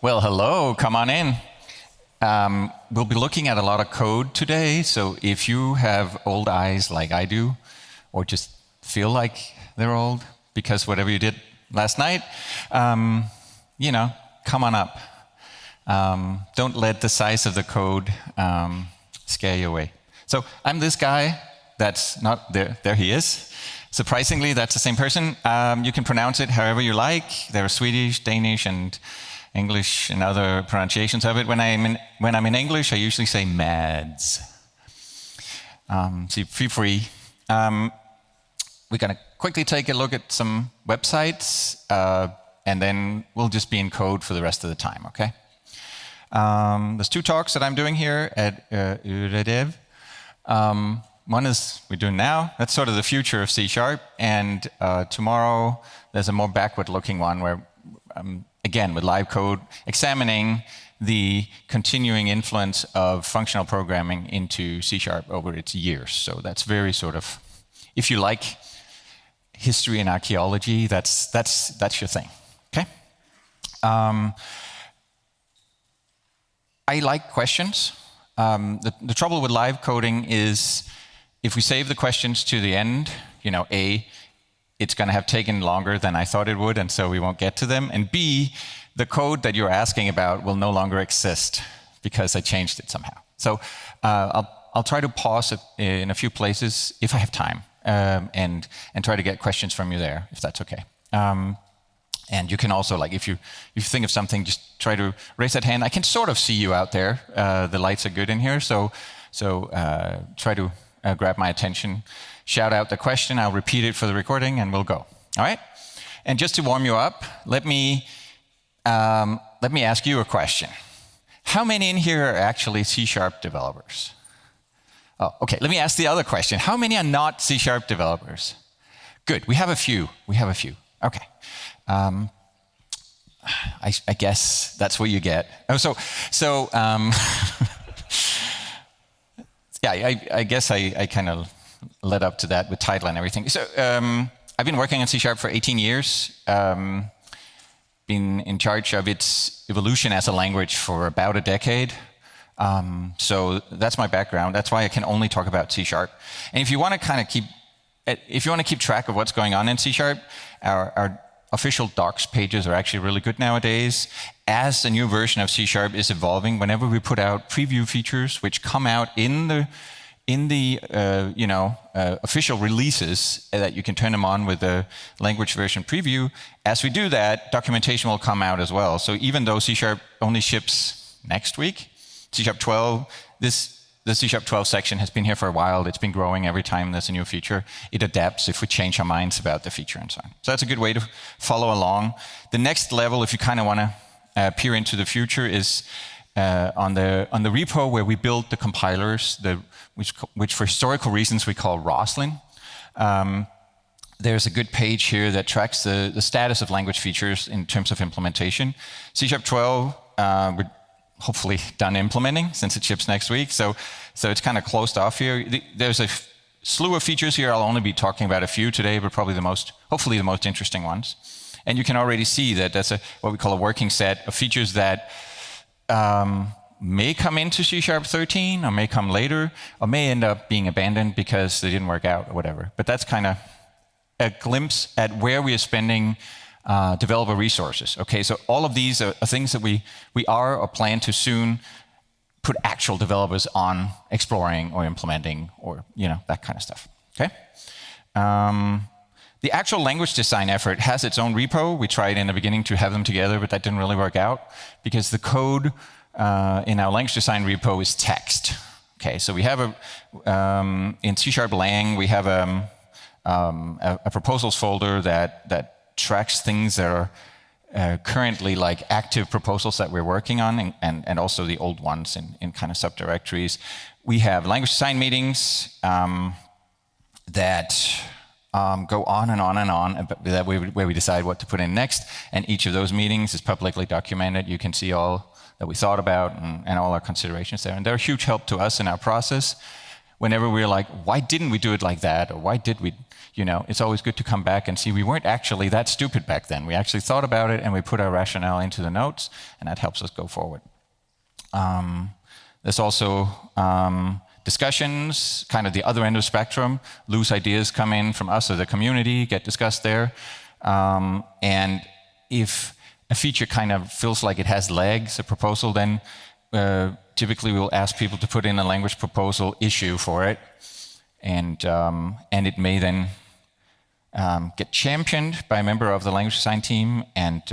Well, hello, come on in. We'll be looking at a lot of code today, so if you have old eyes like I do, or just feel like they're old because whatever you did last night, come on up. Don't let the size of the code scare you away. So I'm this guy that's not there. There he is. Surprisingly, that's the same person. You can pronounce it however you like. There are Swedish, Danish, and English and other pronunciations of it. When I'm in English, I usually say Mads. So feel free. We're going to quickly take a look at some websites, and then we'll just be in code for the rest of the time, okay? There's two talks that I'm doing here at Øredev. One is we're doing now. That's sort of the future of C#. And tomorrow, there's a more backward-looking one where again, with live code, examining the continuing influence of functional programming into C# over its years. So that's very sort of, if you like history and archaeology, that's your thing, okay? I like questions. The trouble with live coding is if we save the questions to the end, A, it's going to have taken longer than I thought it would, and so we won't get to them. And B, the code that you're asking about will no longer exist because I changed it somehow. So I'll try to pause it in a few places if I have time, and try to get questions from you there, if that's okay. And you can also, like, if you think of something, just try to raise that hand. I can sort of see you out there. The lights are good in here, so try to grab my attention. Shout out the question, I'll repeat it for the recording, and we'll go. All right? And just to warm you up, let me ask you a question. How many in here are actually C# developers? Oh, okay, let me ask the other question. How many are not C# developers? Good, we have a few. Okay. I guess that's what you get. Oh, so yeah, I guess I kind of led up to that with title and everything. So I've been working on C# for 18 years, been in charge of its evolution as a language for about a decade. So that's my background. That's why I can only talk about C#. And if you want to keep track of what's going on in C#, our official docs pages are actually really good nowadays. As the new version of C# is evolving, whenever we put out preview features, which come out in the official releases that you can turn them on with the language version preview. As we do that, documentation will come out as well. So even though C# only ships next week, C# 12, the C# 12 section has been here for a while. It's been growing every time there's a new feature. It adapts if we change our minds about the feature and so on. So that's a good way to follow along. The next level, if you kind of want to peer into the future, is on the repo where we build the compilers, which for historical reasons we call Roslyn. There's a good page here that tracks the status of language features in terms of implementation. C# 12, we're hopefully done implementing since it ships next week. So it's kind of closed off here. There's a slew of features here. I'll only be talking about a few today, but probably hopefully the most interesting ones. And you can already see that that's what we call a working set of features that may come into C# 13 or may come later or may end up being abandoned because they didn't work out or whatever. But that's kind of a glimpse at where we are spending developer resources. Okay, so all of these are things that we are or plan to soon put actual developers on exploring or implementing or that kind of stuff. Okay. The actual language design effort has its own repo. We tried in the beginning to have them together, but that didn't really work out because the code in our language design repo is text. Okay, so we have in C# lang, we have a proposals folder that tracks things that are currently like active proposals that we're working on, and also the old ones in kind of subdirectories. We have language design meetings that go on and on and on, where we decide what to put in next, and each of those meetings is publicly documented. You can see all that we thought about and all our considerations there, and they're a huge help to us in our process. whenever we're like, why didn't we do it like that? Or why did we, it's always good to come back and see we weren't actually that stupid back then. We actually thought about it and we put our rationale into the notes, and that helps us go forward. There's also discussions, kind of the other end of the spectrum. Loose ideas come in from us or the community, get discussed there. And if a feature kind of feels like it has legs, a proposal, then typically we'll ask people to put in a language proposal issue for it. And it may then get championed by a member of the language design team and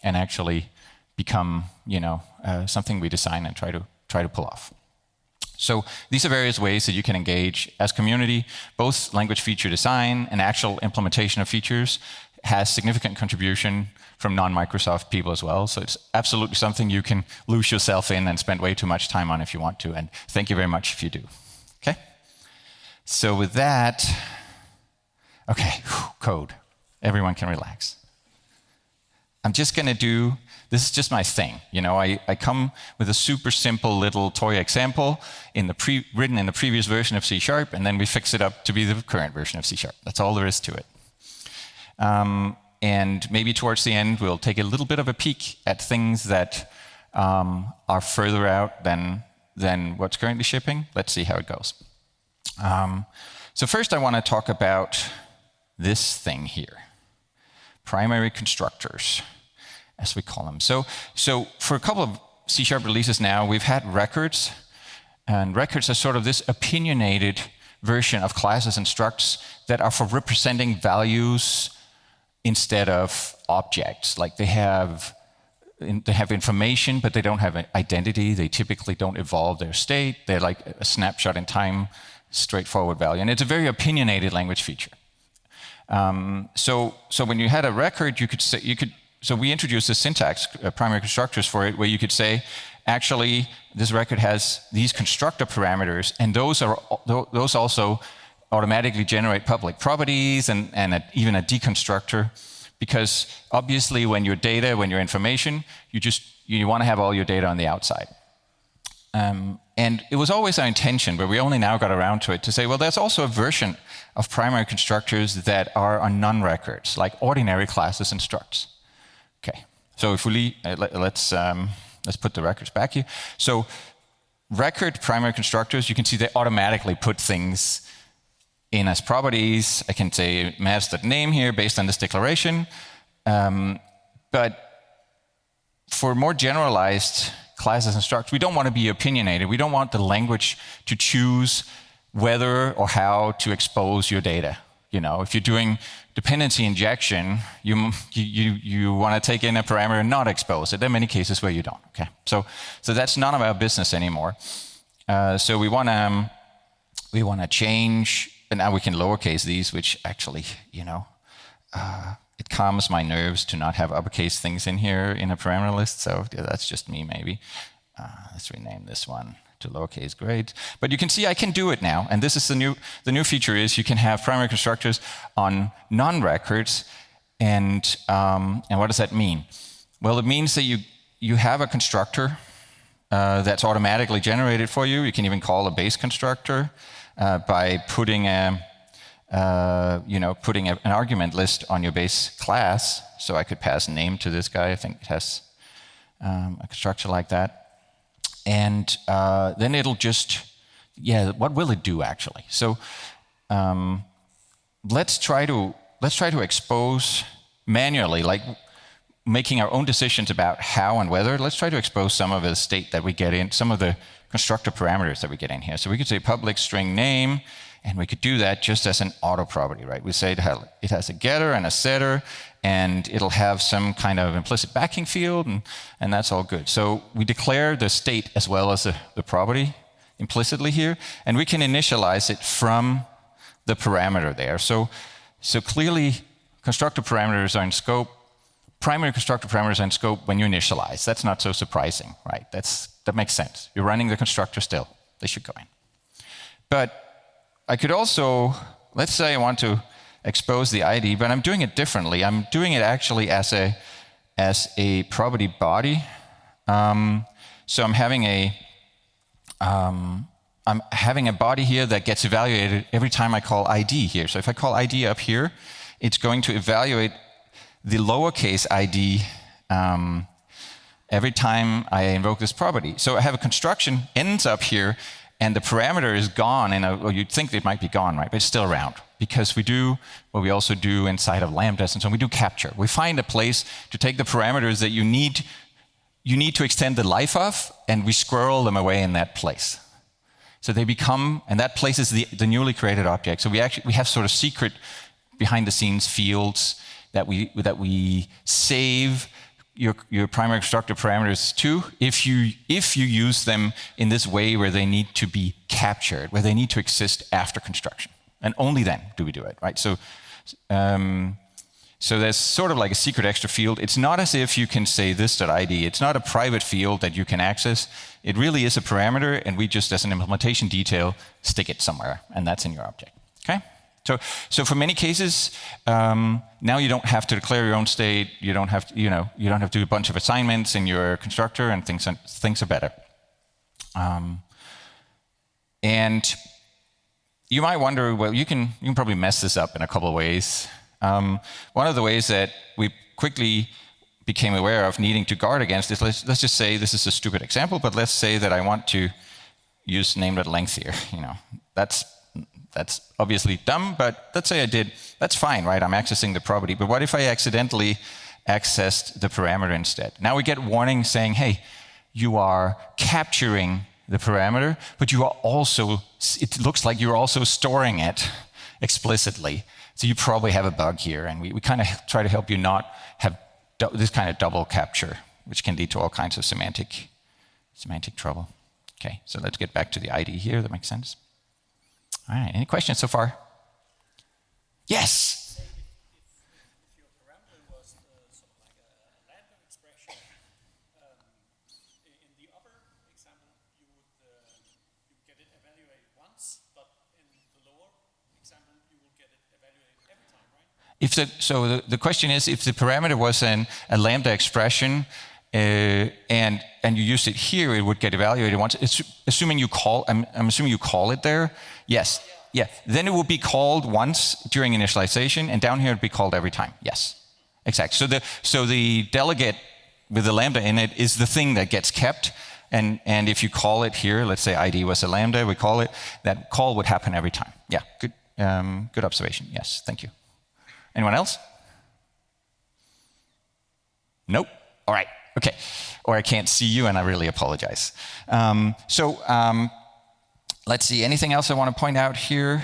actually become, something we design and try to pull off. So these are various ways that you can engage as community. Both language feature design and actual implementation of features has significant contribution from non-Microsoft people as well. So it's absolutely something you can lose yourself in and spend way too much time on if you want to. And thank you very much if you do. Okay? So with that, okay, code. Everyone can relax. I'm just going to do, this is just my thing. I come with a super simple little toy example written in the previous version of C#, and then we fix it up to be the current version of C#. That's all there is to it. And maybe towards the end, we'll take a little bit of a peek at things that are further out than what's currently shipping. Let's see how it goes. So first I want to talk about this thing here. Primary constructors, as we call them. So for a couple of C# releases now, we've had records, and records are sort of this opinionated version of classes and structs that are for representing values instead of objects. Like they have information, but they don't have an identity. They typically don't evolve their state. They're like a snapshot in time, straightforward value. And it's a very opinionated language feature. So when you had a record, so we introduced the syntax, primary constructors for it, where you could say, actually, this record has these constructor parameters, and those also automatically generate public properties and even a deconstructor, because obviously when your information, you want to have all your data on the outside. And it was always our intention, but we only now got around to it, to say, well, there's also a version of primary constructors that are on non-records, like ordinary classes and structs. Okay, so if we let's put the records back here. So record primary constructors, you can see they automatically put things in as properties. I can say maths.name here based on this declaration. But for more generalized classes and structs, we don't want to be opinionated. We don't want the language to choose whether or how to expose your data. If you're doing dependency injection, you want to take in a parameter and not expose it. There are many cases where you don't. Okay, so that's none of our business anymore. So we want to change, and now we can lowercase these, which actually, it calms my nerves to not have uppercase things in here in a parameter list. So yeah, that's just me, maybe. Let's rename this one to lowercase grade. But you can see I can do it now. And this is the new feature is you can have primary constructors on non-records. And what does that mean? Well, it means that you have a constructor that's automatically generated for you. You can even call a base constructor by putting an argument list on your base class. So I could pass a name to this guy. I think it has a constructor like that. And then it'll just, what will it do actually? So let's try to expose manually, like making our own decisions about how and whether. Let's try to expose some of the state that we get in, some of the constructor parameters that we get in here. So we could say public string name, and we could do that just as an auto property, right? We say it has a getter and a setter, and it'll have some kind of implicit backing field, and that's all good. So we declare the state as well as the property implicitly here, and we can initialize it from the parameter there. So clearly, constructor parameters are in scope. Primary constructor parameters are in scope when you initialize. That's not so surprising, right? That makes sense. You're running the constructor still. They should go in. But I could also, let's say I want to expose the ID, but I'm doing it differently. I'm doing it actually as a property body. So I'm having I'm having a body here that gets evaluated every time I call ID here. So if I call ID up here, it's going to evaluate the lowercase ID every time I invoke this property. So I have a construction ends up here, and the parameter is gone, or you'd think it might be gone, right? But it's still around, because we do what we also do inside of lambdas, and so we do capture. We find a place to take the parameters that you need to extend the life of, and we squirrel them away in that place. So they become, and that place is the newly created object. So we have sort of secret behind-the-scenes fields that we save your primary constructor parameters to if you use them in this way where they need to be captured, where they need to exist after construction, and only then do we do it, right? So there's sort of like a secret extra field. It's not as if you can say this.id. It's not a private field that you can access. It really is a parameter, and we just, as an implementation detail, stick it somewhere, and that's in your object. Okay? So for many cases, now you don't have to declare your own state. You don't have to, you don't have to do a bunch of assignments in your constructor, and things are better. And you might wonder, well, you can probably mess this up in a couple of ways. One of the ways that we quickly became aware of needing to guard against is, let's just say, this is a stupid example, but let's say that I want to use named@length here. That's obviously dumb, but let's say I did. That's fine, right? I'm accessing the property. But what if I accidentally accessed the parameter instead? Now we get warning saying, hey, you are capturing the parameter, but you are also, it looks like you're also storing it explicitly. So you probably have a bug here, and we kind of try to help you not have this kind of double capture, which can lead to all kinds of semantic trouble. Okay, so let's get back to the ID here. That makes sense. All right, any questions so far? Yes? If your parameter was sort of like a random expression, in the other example, you would get it evaluated once, but in the lower example, you will get it evaluated every time, right? So the question is, if the parameter was a lambda expression, and you use it here, it would get evaluated once. Assuming you call, I'm assuming you call it there. Yes, yeah. Then it will be called once during initialization, and down here it would be called every time. Yes, exactly. So the delegate with the lambda in it is the thing that gets kept, and if you call it here, let's say ID was a lambda, we call it. That call would happen every time. Yeah, good observation. Yes, thank you. Anyone else? Nope. All right. Okay, or I can't see you, and I really apologize. Let's see, anything else I want to point out here?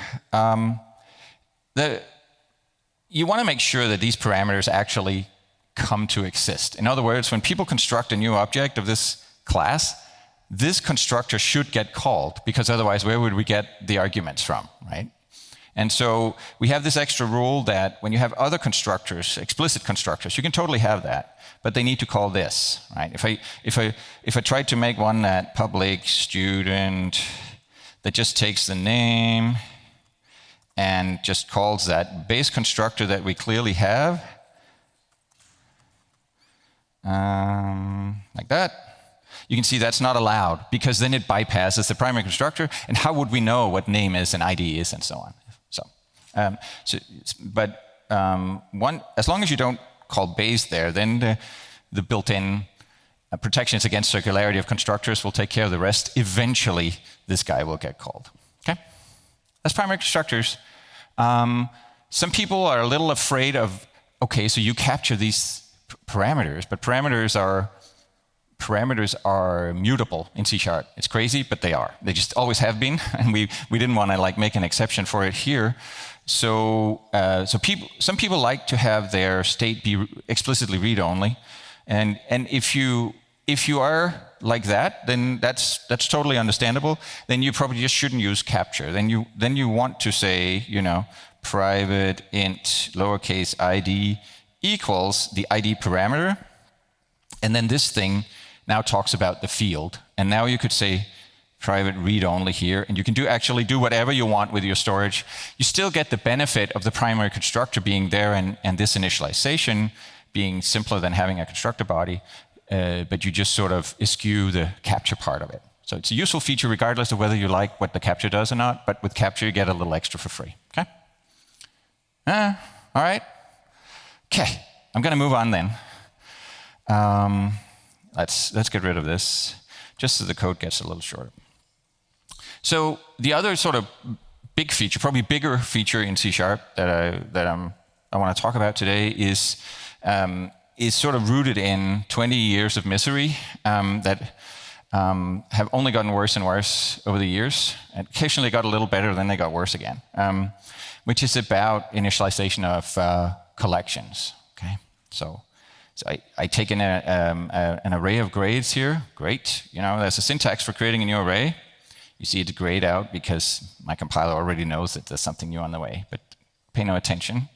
You want to make sure that these parameters actually come to exist. In other words, when people construct a new object of this class, this constructor should get called, because otherwise where would we get the arguments from, right? And so we have this extra rule that when you have other constructors, explicit constructors, you can totally have that, but they need to call this, right? If I tried to make one that public student that just takes the name and just calls that base constructor that we clearly have, like that, you can see that's not allowed, because then it bypasses the primary constructor, and how would we know what name is and ID is and so on? As long as you don't call base there, then the built-in protections against circularity of constructors will take care of the rest. Eventually, this guy will get called. Okay? That's primary constructors. Some people are a little afraid of, okay, so you capture these parameters, but parameters are mutable in C#. It's crazy, but they are. They just always have been, and we didn't want to make an exception for it here. So some people like to have their state be explicitly read-only, and if you are like that, then that's totally understandable. Then you probably just shouldn't use capture. Then you want to say, private int lowercase ID equals the ID parameter, and then this thing now talks about the field. And now you could say private read-only here, and you can actually do whatever you want with your storage. You still get the benefit of the primary constructor being there and this initialization being simpler than having a constructor body, but you just sort of eschew the capture part of it. So it's a useful feature regardless of whether you like what the capture does or not, but with capture you get a little extra for free, okay? All right. Okay, I'm gonna move on then. Let's get rid of this, just so the code gets a little shorter. So the other sort of big feature, probably bigger feature in C# that I want to talk about today is sort of rooted in 20 years of misery that have only gotten worse and worse over the years, and occasionally got a little better, then they got worse again, which is about initialization of collections. Okay, so I take in an array of grades here. Great, you know, there's a syntax for creating a new array. You see it grayed out because my compiler already knows that there's something new on the way, but pay no attention.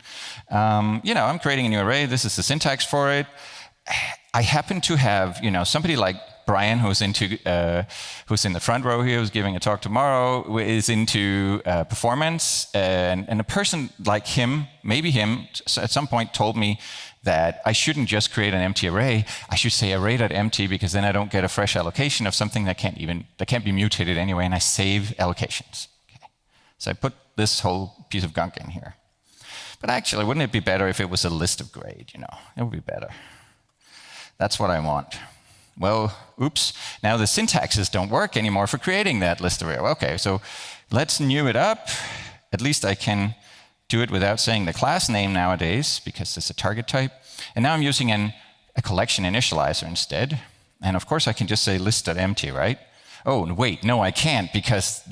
You know, I'm creating a new array. This is the syntax for it. I happen to have, you know, somebody like Brian, who's in the front row here, who's giving a talk tomorrow, is into performance, and a person like him, maybe him, at some point told me that I shouldn't just create an empty array. I should say array.empty, because then I don't get a fresh allocation of something that can't be mutated anyway, and I save allocations. Okay. So I put this whole piece of gunk in here. But actually, wouldn't it be better if it was a list of grade? You know, it would be better. That's what I want. Well, oops, now the syntaxes don't work anymore for creating that list array. Okay, so let's new it up. At least I can do it without saying the class name nowadays, because it's a target type. And now I'm using a collection initializer instead. And of course I can just say list.empty, right? Oh, wait, no, I can't, because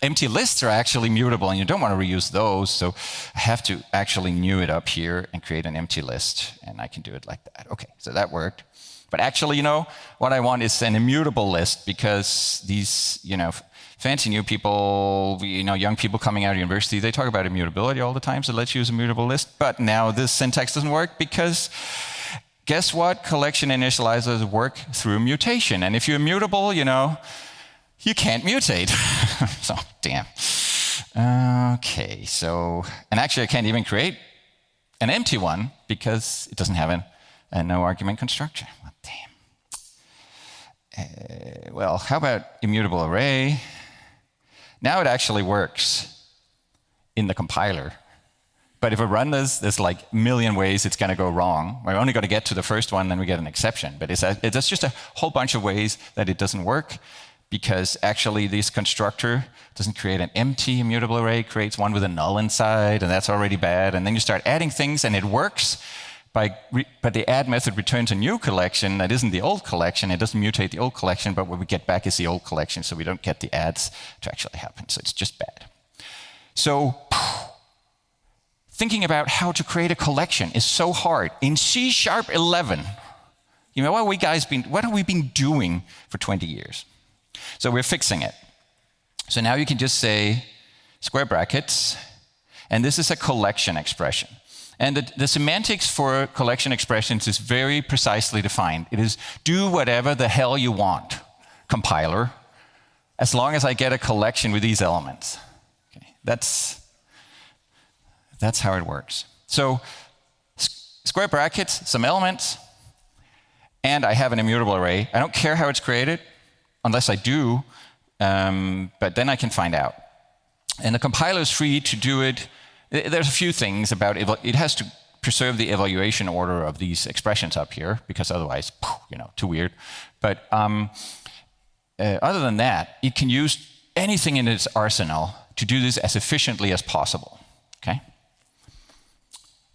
empty lists are actually mutable and you don't want to reuse those. So I have to actually new it up here and create an empty list. And I can do it like that. Okay, so that worked. But actually, you know, what I want is an immutable list, because these, you know, fancy new people, you know, young people coming out of university, they talk about immutability all the time, so let's use a mutable list. But now this syntax doesn't work because, guess what? Collection initializers work through mutation. And if you're immutable, you know, you can't mutate. So, damn. Okay, so, and actually I can't even create an empty one because it doesn't have a no argument constructor. Well, damn. Well, how about immutable array? Now it actually works in the compiler. But if I run this, there's like a million ways it's going to go wrong. We're only going to get to the first one, then we get an exception. But it's just a whole bunch of ways that it doesn't work, because actually this constructor doesn't create an empty immutable array, creates one with a null inside, and that's already bad. And then you start adding things, and it works. But the add method returns a new collection that isn't the old collection. It doesn't mutate the old collection, but what we get back is the old collection, so we don't get the adds to actually happen. So it's just bad. So thinking about how to create a collection is so hard. In C#11, you know, what have we been doing for 20 years? So we're fixing it. So now you can just say square brackets, and this is a collection expression. And the semantics for collection expressions is very precisely defined. It is do whatever the hell you want, compiler, as long as I get a collection with these elements. Okay, that's how it works. So square brackets, some elements, and I have an immutable array. I don't care how it's created, unless I do, but then I can find out. And the compiler is free to do it. There's a few things about it. It has to preserve the evaluation order of these expressions up here, because otherwise, you know, too weird. But other than that, it can use anything in its arsenal to do this as efficiently as possible. Okay.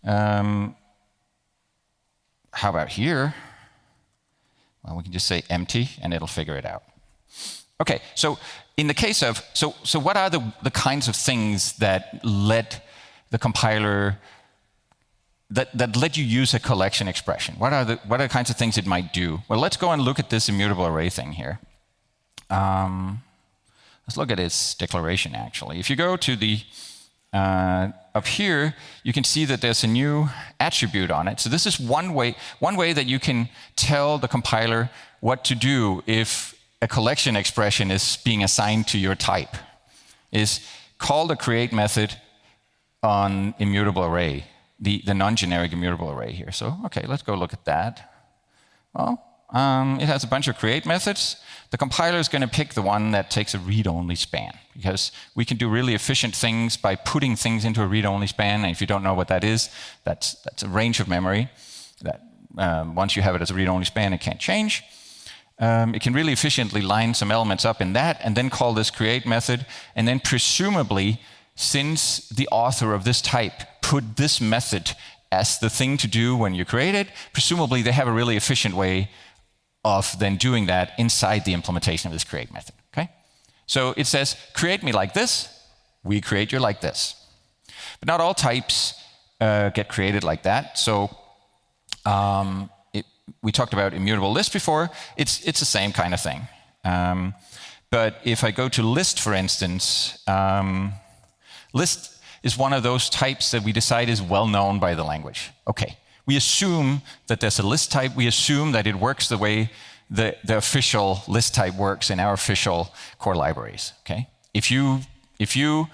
How about here? Well, we can just say empty, and it'll figure it out. Okay. So in the case of so what are the kinds of things that let the compiler that let you use a collection expression? What are the kinds of things it might do? Well, let's go and look at this immutable array thing here. Let's look at its declaration, actually. If you go to the up here, you can see that there's a new attribute on it. So this is one way that you can tell the compiler what to do if a collection expression is being assigned to your type, is call the create method on immutable array, the non-generic immutable array here. So, okay, let's go look at that. Well, it has a bunch of create methods. The compiler is going to pick the one that takes a read-only span, because we can do really efficient things by putting things into a read-only span. And if you don't know what that is, that's a range of memory that once you have it as a read-only span, it can't change. It can really efficiently line some elements up in that and then call this create method. And then presumably, since the author of this type put this method as the thing to do when you create it, presumably they have a really efficient way of then doing that inside the implementation of this create method, okay? So it says, create me like this, we create you like this. But not all types get created like that. So we talked about immutable list before. It's the same kind of thing. But if I go to list, for instance, list is one of those types that we decide is well known by the language. Okay, we assume that there's a list type. We assume that it works the way the official list type works in our official core libraries. Okay, if you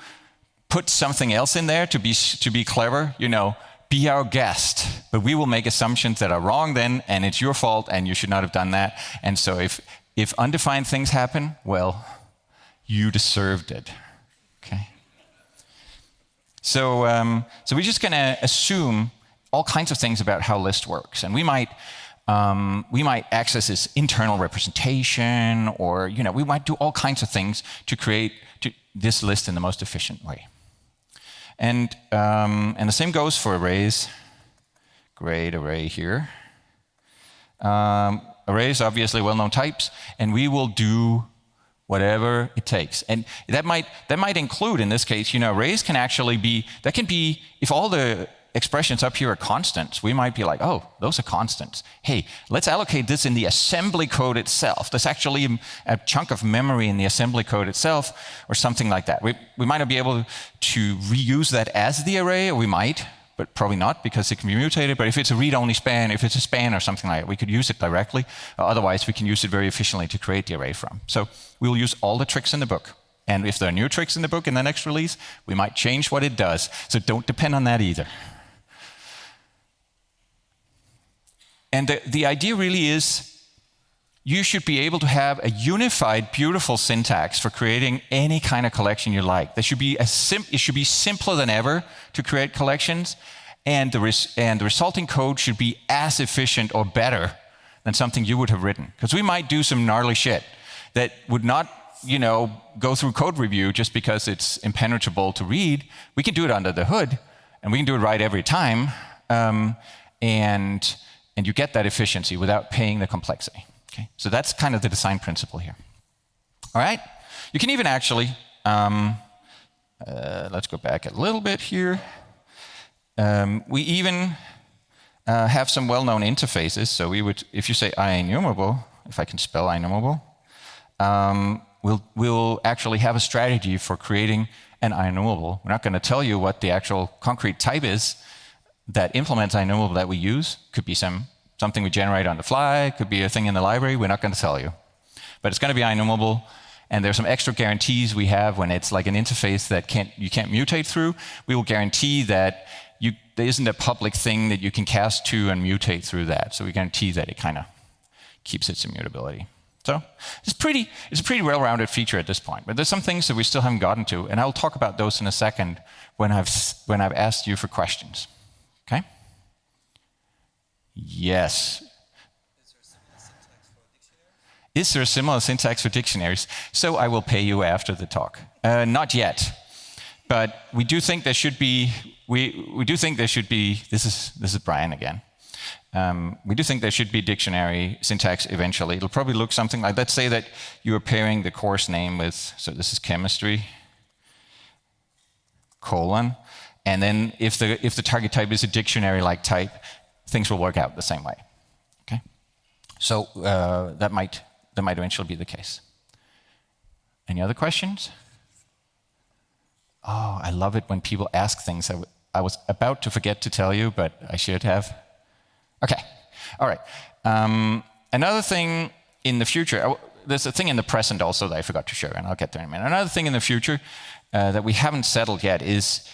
put something else in there to be clever, you know, be our guest. But we will make assumptions that are wrong then, and it's your fault, and you should not have done that. And so if undefined things happen, well, you deserved it. Okay. So we're just going to assume all kinds of things about how list works, and we might access this internal representation, or we might do all kinds of things to create this list in the most efficient way. And the same goes for arrays. Great array here. Arrays, obviously well-known types, and we will do whatever it takes. And that might include, in this case, arrays can actually be, if all the expressions up here are constants, we might be like, oh, those are constants. Hey, let's allocate this in the assembly code itself. There's actually a chunk of memory in the assembly code itself, or something like that. We might not be able to reuse that as the array, or we might, but probably not, because it can be mutated. But if it's a read-only span, if it's a span or something like that, we could use it directly. Otherwise, we can use it very efficiently to create the array from. So we'll use all the tricks in the book. And if there are new tricks in the book in the next release, we might change what it does. So don't depend on that either. And the idea really is you should be able to have a unified, beautiful syntax for creating any kind of collection you like. It should be simpler than ever to create collections, and the resulting code should be as efficient or better than something you would have written. Because we might do some gnarly shit that would not, go through code review just because it's impenetrable to read. We can do it under the hood, and we can do it right every time, and you get that efficiency without paying the complexity. Okay? So that's kind of the design principle here. All right? You can even actually, let's go back a little bit here. We even have some well-known interfaces. So we would, if you say IEnumerable, if I can spell IEnumerable, we'll actually have a strategy for creating an IEnumerable. We're not going to tell you what the actual concrete type is that implements IEnumerable that we use. Could be something we generate on the fly, could be a thing in the library. We're not going to tell you. But it's going to be IEnumerable, and there's some extra guarantees we have when it's like an interface that you can't mutate through. We will guarantee that there isn't a public thing that you can cast to and mutate through that. So we guarantee that it kind of keeps its immutability. So it's a pretty well-rounded feature at this point. But there's some things that we still haven't gotten to, and I'll talk about those in a second when I've asked you for questions. Okay? Yes. Is there a similar syntax for dictionaries? So I will pay you after the talk. Not yet, but we do think there should be. We do think there should be. This is Brian again. We do think there should be dictionary syntax eventually. It'll probably look something like. Let's say that you are pairing the course name with. So this is chemistry. Colon. And then if the target type is a dictionary-like type, things will work out the same way. Okay? So that might eventually be the case. Any other questions? Oh, I love it when people ask things I was about to forget to tell you, but I should have. Okay. All right. Another thing in the future, there's a thing in the present also that I forgot to show, and I'll get there in a minute. Another thing in the future that we haven't settled yet is,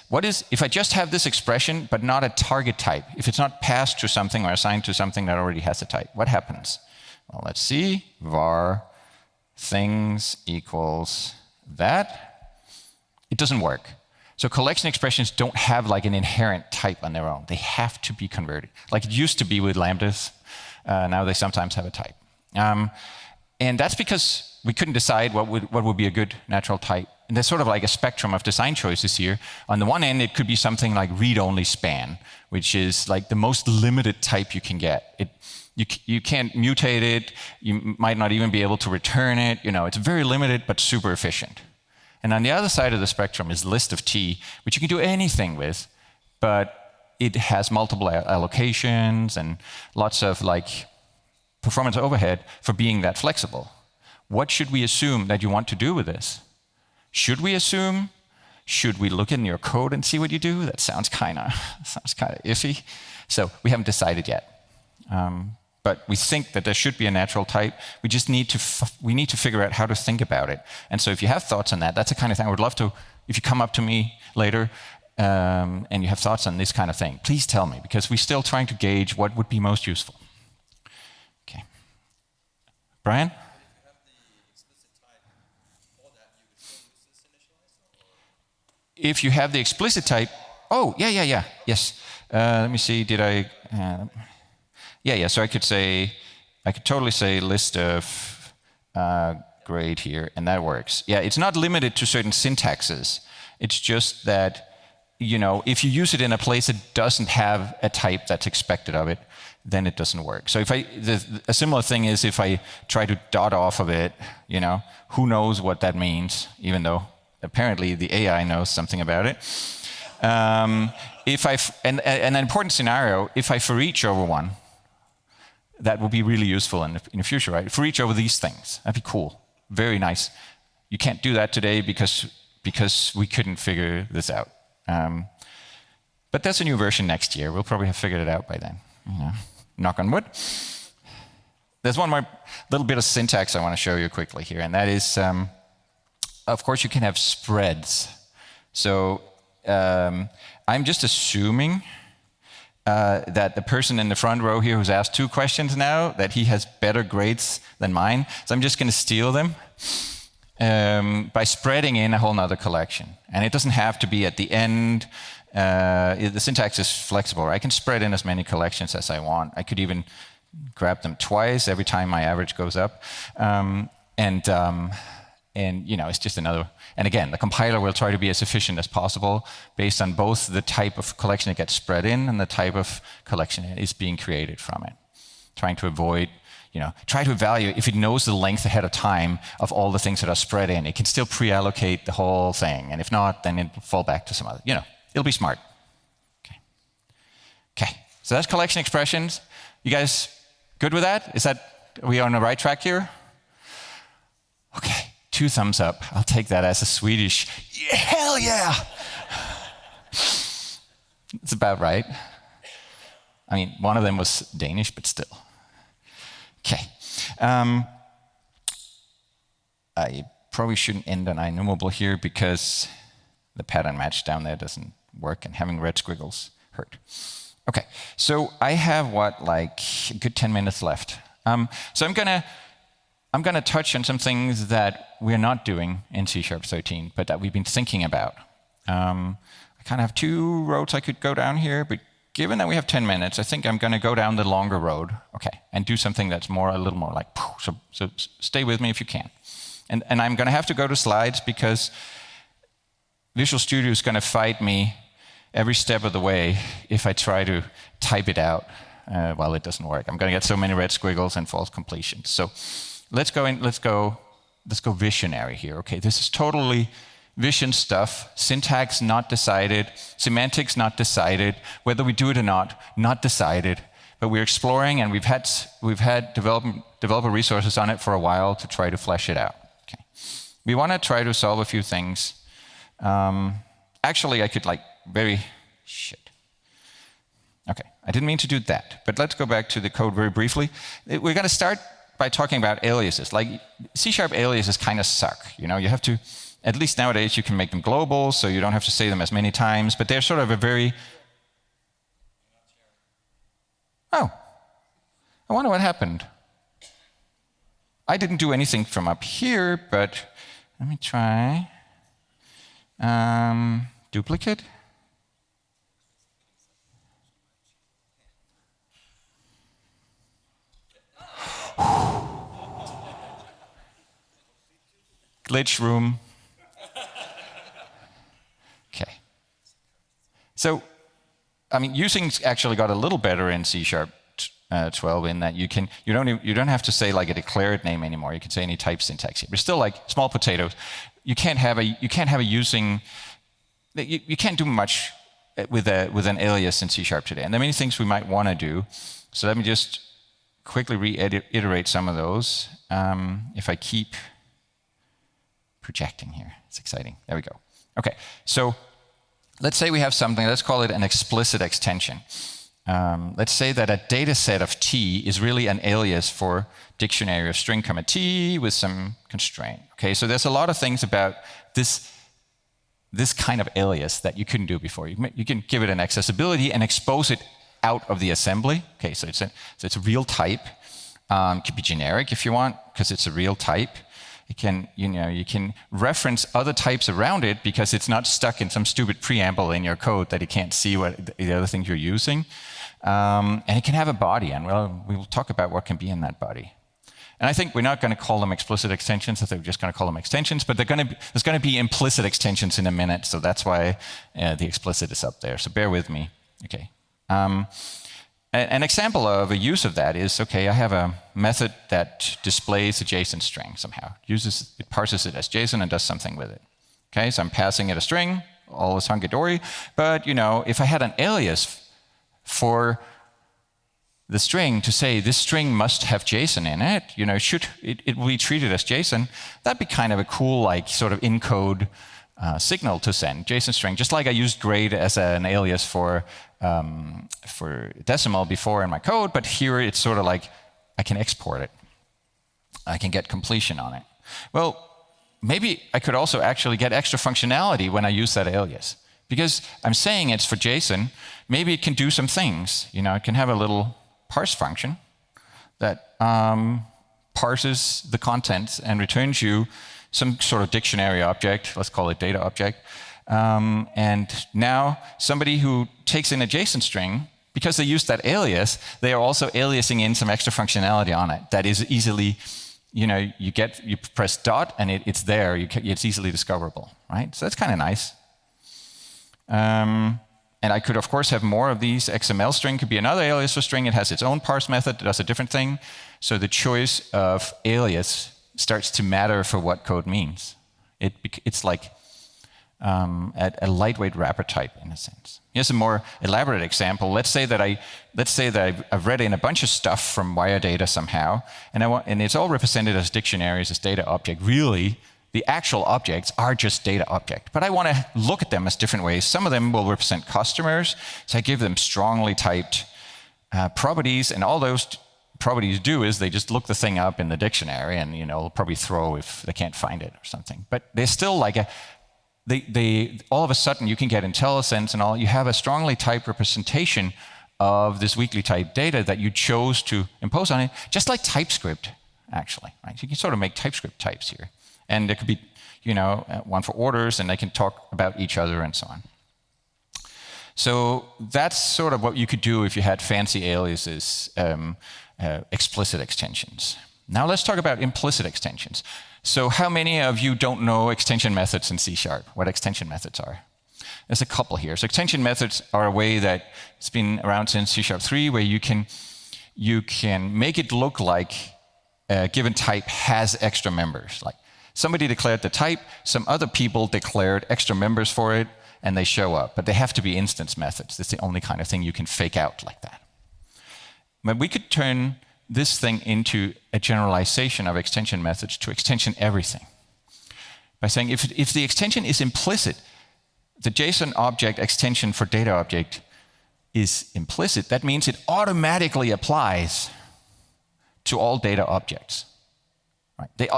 if I just have this expression but not a target type, if it's not passed to something or assigned to something that already has a type, what happens? well, let's see, var things equals that. It doesn't work. So collection expressions don't have like an inherent type on their own. They have to be converted. Like it used to be with lambdas. Now they sometimes have a type. And that's because we couldn't decide what would be a good natural type. And there's sort of like a spectrum of design choices here. On the one end, it could be something like read-only span, which is like the most limited type you can get. You can't mutate it. You might not even be able to return it. You know, it's very limited, but super efficient. And on the other side of the spectrum is list of t, which you can do anything with, but it has multiple allocations and lots of like performance overhead for being that flexible. What should we assume that you want to do with this? Should we assume? Should we look in your code and see what you do? That sounds kind of iffy. So we haven't decided yet. But we think that there should be a natural type. We just need to figure out how to think about it. And so if you have thoughts on that, that's the kind of thing I would love to, if you come up to me later and you have thoughts on this kind of thing, please tell me, because we're still trying to gauge what would be most useful. Okay. Brian? If you have the explicit type, oh, yeah, yes. Let me see, did I, yeah, so I could totally say list of grade here, and that works. Yeah, it's not limited to certain syntaxes. It's just that, you know, if you use it in a place that doesn't have a type that's expected of it, then it doesn't work. So if a similar thing is if I try to dot off of it, you know, who knows what that means, even though apparently the AI knows something about it. And an important scenario, if I for each over one, that will be really useful in the future, right? For each over these things, that'd be cool, very nice. You can't do that today because we couldn't figure this out. But there's a new version next year. We'll probably have figured it out by then. You know, knock on wood. There's one more little bit of syntax I want to show you quickly here, and that is, of course, you can have spreads. So I'm just assuming that the person in the front row here who's asked 2 questions now, that he has better grades than mine. So I'm just going to steal them by spreading in a whole nother collection. And it doesn't have to be at the end. The syntax is flexible. Right? I can spread in as many collections as I want. I could even grab them twice every time my average goes up. And you know, it's just another, and again, the compiler will try to be as efficient as possible based on both the type of collection that gets spread in and the type of collection that is being created from it. Trying to avoid, you know, try to evaluate, if it knows the length ahead of time of all the things that are spread in, it can still pre-allocate the whole thing. And if not, then it'll fall back to some other, you know, it'll be smart. Okay, so that's collection expressions. You guys good with that? Are we on the right track here? Okay. 2 thumbs up. I'll take that as a Swedish, yeah, hell yeah! It's about right. I mean, one of them was Danish, but still. Okay. I probably shouldn't end on INumerable here because the pattern match down there doesn't work, and having red squiggles hurt. Okay, so I have like a good 10 minutes left. So I'm going to touch on some things that we're not doing in C#13, but that we've been thinking about. I kind of have 2 roads I could go down here, but given that we have 10 minutes, I think I'm going to go down the longer road, okay, and do something that's a little more like, so stay with me if you can. And I'm going to have to go to slides because Visual Studio is going to fight me every step of the way if I try to type it out while it doesn't work. I'm going to get so many red squiggles and false completions. So let's go visionary here. Okay, this is totally vision stuff. Syntax not decided, semantics not decided, whether we do it or not decided. But we're exploring, and we've had developer resources on it for a while to try to flesh it out. Okay, we want to try to solve a few things. Actually, I could Okay, I didn't mean to do that, but let's go back to the code very briefly. We're going to start by talking about aliases. Like C# aliases kind of suck. You know, you have to, at least nowadays, you can make them global, so you don't have to say them as many times, but they're sort of a very... Oh, I wonder what happened. I didn't do anything from up here, but let me try. Duplicate. Glitch room. Okay. So, I mean, using actually got a little better in C# 12 in that you don't have to say like a declared name anymore. You can say any type syntax here. But still, like small potatoes, you can't have a using. You can't do much with an alias in C# today. And there are many things we might want to do. So let me just quickly reiterate some of those. If I keep projecting here, it's exciting. There we go. Okay, so let's say we have something. Let's call it an explicit extension. Let's say that a data set of T is really an alias for dictionary of string, T with some constraint. Okay, so there's a lot of things about this kind of alias that you couldn't do before. You can give it an accessibility and expose it out of the assembly. Okay, so it's a real type. It could be generic if you want, because it's a real type. You can reference other types around it because it's not stuck in some stupid preamble in your code that you can't see what the other things you're using. And it can have a body, and we will talk about what can be in that body. And I think we're not going to call them explicit extensions. I think we're just going to call them extensions. But there's going to be implicit extensions in a minute, so that's why the explicit is up there. So bear with me. Okay. An example of a use of that is, okay, I have a method that displays a JSON string somehow. It parses it as JSON and does something with it. Okay, so I'm passing it a string, all is hunky-dory. But if I had an alias for the string to say this string must have JSON in it, it will be treated as JSON, that'd be kind of a cool, like, sort of in-code signal to send, JSON string, just like I used grade as an alias for decimal before in my code, but here it's sort of like I can export it. I can get completion on it. Well, maybe I could also actually get extra functionality when I use that alias. Because I'm saying it's for JSON, maybe it can do some things. It can have a little parse function that parses the contents and returns you some sort of dictionary object, let's call it data object. And now somebody who takes in a JSON string, because they use that alias, they are also aliasing in some extra functionality on it that is easily, you press dot and it's there, it's easily discoverable, right? So that's kind of nice. And I could, of course, have more of these. XML string could be another alias for string. It has its own parse method. It does a different thing. So the choice of alias starts to matter for what code means. It's like a lightweight wrapper type in a sense. Here's a more elaborate example. Let's say that I've read in a bunch of stuff from wire data somehow, and it's all represented as dictionaries, as data object. Really, the actual objects are just data object, but I want to look at them as different ways. Some of them will represent customers, so I give them strongly typed properties, and all those properties do is they just look the thing up in the dictionary, and they'll probably throw if they can't find it or something. But they're still like all of a sudden you can get IntelliSense and all. You have a strongly typed representation of this weakly typed data that you chose to impose on it, just like TypeScript, actually. Right? You can sort of make TypeScript types here. And there could be, one for orders, and they can talk about each other and so on. So that's sort of what you could do if you had fancy aliases, explicit extensions. Now let's talk about implicit extensions. So how many of you don't know extension methods in C#? What extension methods are? There's a couple here. So extension methods are a way that it's been around since C# 3, where you can make it look like a given type has extra members. Like, somebody declared the type, some other people declared extra members for it, and they show up. But they have to be instance methods. That's the only kind of thing you can fake out like that. But we could turn this thing into a generalization of extension methods to extension everything. By saying if the extension is implicit, the JSON object extension for data object is implicit, that means it automatically applies to all data objects. Right?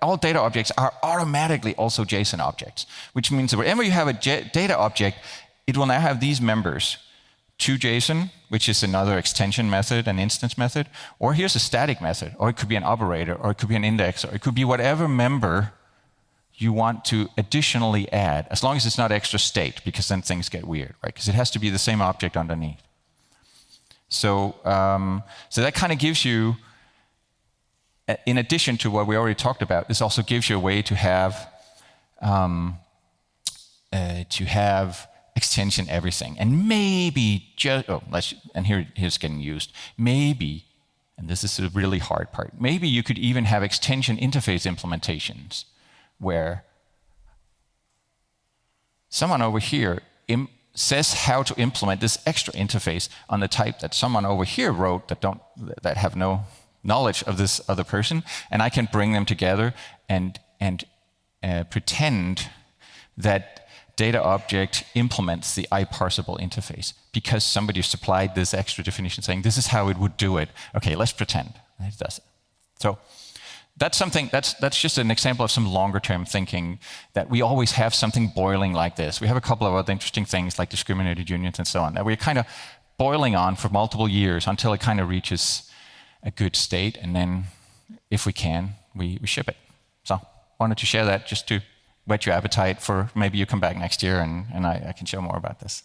All data objects are automatically also JSON objects, which means that whenever you have a data object, it will now have these members to JSON, which is another extension method, an instance method, or here's a static method, or it could be an operator, or it could be an index, or it could be whatever member you want to additionally add, as long as it's not extra state, because then things get weird, right? Because it has to be the same object underneath. So, so that kind of gives you, in addition to what we already talked about, this also gives you a way to have extension everything, and maybe just and here's getting used. Maybe, and this is the really hard part. Maybe you could even have extension interface implementations, where someone over here says how to implement this extra interface on the type that someone over here wrote that have no knowledge of this other person, and I can bring them together and pretend that data object implements the iparsable interface because somebody supplied this extra definition saying this is how it would do it. Okay, let's pretend it does it. So that's something, that's just an example of some longer term thinking, that we always have something boiling like this. We have a couple of other interesting things like discriminated unions and so on that we're kind of boiling on for multiple years until it kind of reaches a good state, and then if we can, we ship it. So wanted to share that just to whet your appetite for maybe you come back next year and I can show more about this.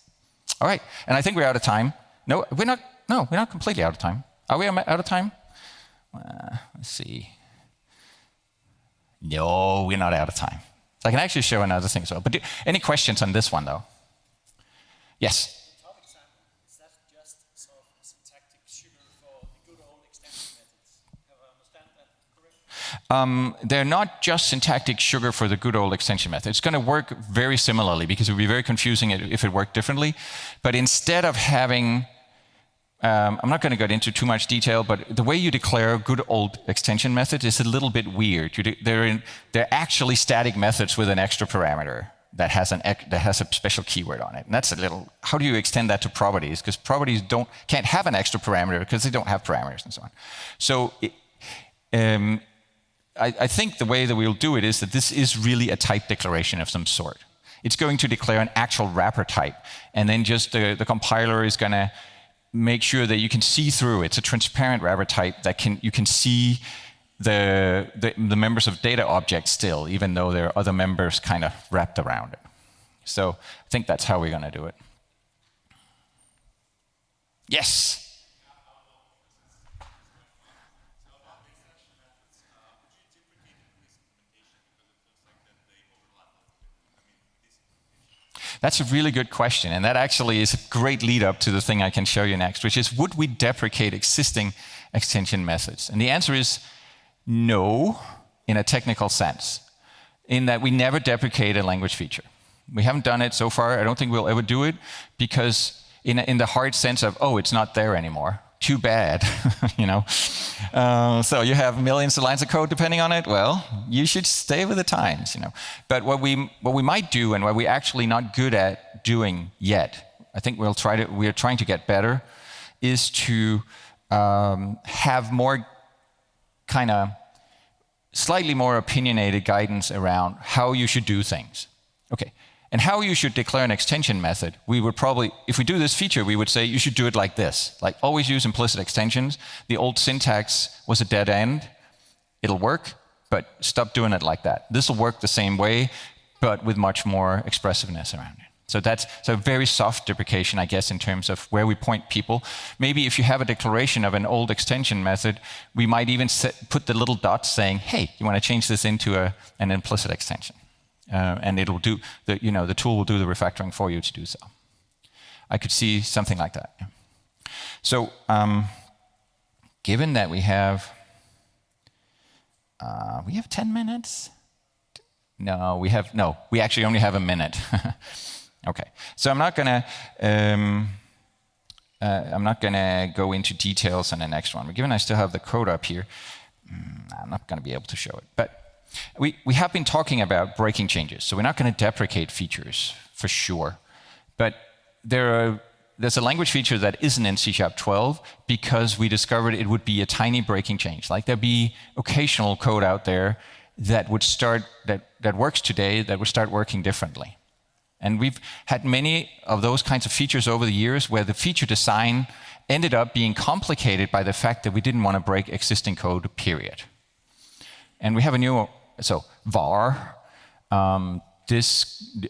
All right, and I think we're out of time. No, we're not completely out of time. Are we out of time? Let's see. No, we're not out of time. So I can actually show another thing as well. But any questions on this one though? Yes? Is that just sort of a syntactic sugar for the good old extension methods? Have I understand that correctly? They're not just syntactic sugar for the good old extension method. It's going to work very similarly, because it would be very confusing if it worked differently. But instead of having, I'm not going to go into too much detail, but the way you declare good old extension methods is a little bit weird. They're actually static methods with an extra parameter that has a special keyword on it. And that's a little, how do you extend that to properties? Because properties can't have an extra parameter because they don't have parameters and so on. So I think the way that we'll do it is that this is really a type declaration of some sort. It's going to declare an actual wrapper type, and then just the compiler is going to make sure that you can see through it. It's a transparent wrapper type that you can see the members of data objects still, even though there are other members kind of wrapped around it. So I think that's how we're going to do it. Yes? That's a really good question, and that actually is a great lead up to the thing I can show you next, which is, would we deprecate existing extension methods? And the answer is no, in a technical sense, in that we never deprecate a language feature. We haven't done it so far. I don't think we'll ever do it, because in the hard sense of, oh, it's not there anymore. Too bad, you know. So you have millions of lines of code depending on it. Well, you should stay with the times, you know. But what we might do, and what we're actually not good at doing yet, I think we're trying to get better, is to have more kind of slightly more opinionated guidance around how you should do things. Okay. And how you should declare an extension method, we would probably, if we do this feature, we would say you should do it like this. Like, always use implicit extensions. The old syntax was a dead end. It'll work, but stop doing it like that. This will work the same way, but with much more expressiveness around it. So that's a very soft deprecation, I guess, in terms of where we point people. Maybe if you have a declaration of an old extension method, we might even put the little dots saying, hey, you want to change this into an implicit extension. And it'll do the tool will do the refactoring for you to do so. I could see something like that. Yeah. So, given that we have 10 minutes. No, we actually only have a minute. Okay, so I'm not gonna go into details on the next one. But given I still have the code up here, I'm not gonna be able to show it. But we have been talking about breaking changes, so we're not going to deprecate features for sure. But there's a language feature that isn't in C# 12 because we discovered it would be a tiny breaking change. Like, there'd be occasional code out there that would start that works today that would start working differently. And we've had many of those kinds of features over the years where the feature design ended up being complicated by the fact that we didn't want to break existing code, period. And we have a new, so var, what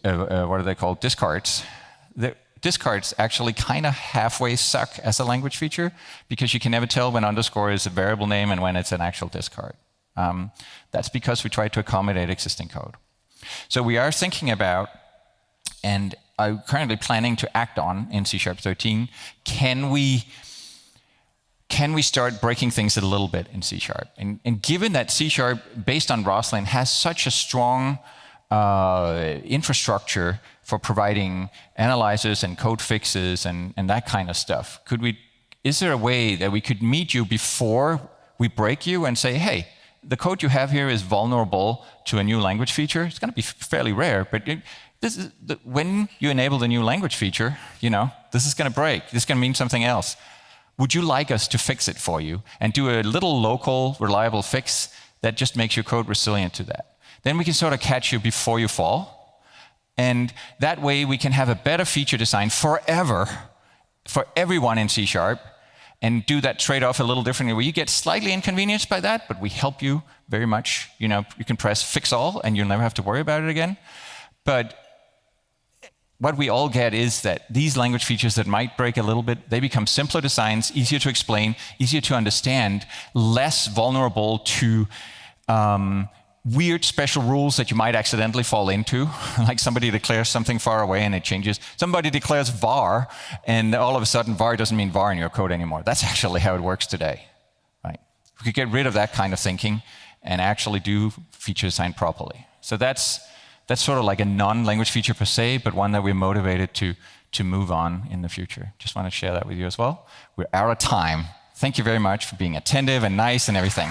are they called? Discards. The discards actually kind of halfway suck as a language feature because you can never tell when underscore is a variable name and when it's an actual discard. That's because we try to accommodate existing code. So we are thinking about, and I'm currently planning to act on in C#13, can we start breaking things a little bit in C#? And given that C#, based on Roslyn, has such a strong infrastructure for providing analyzers and code fixes and that kind of stuff, is there a way that we could meet you before we break you and say, hey, the code you have here is vulnerable to a new language feature? It's going to be fairly rare, but when you enable the new language feature, this is going to break. This is going to mean something else. Would you like us to fix it for you and do a little local, reliable fix that just makes your code resilient to that? Then we can sort of catch you before you fall. And that way we can have a better feature design forever for everyone in C# and do that trade-off a little differently, where you get slightly inconvenienced by that, but we help you very much. You can press fix all and you'll never have to worry about it again. But what we all get is that these language features that might break a little bit, they become simpler designs, easier to explain, easier to understand, less vulnerable to weird special rules that you might accidentally fall into, like somebody declares something far away and it changes. Somebody declares var, and all of a sudden var doesn't mean var in your code anymore. That's actually how it works today. Right? We could get rid of that kind of thinking and actually do feature design properly. So that's sort of like a non-language feature per se, but one that we're motivated to move on in the future. Just want to share that with you as well. We're out of time. Thank you very much for being attentive and nice and everything.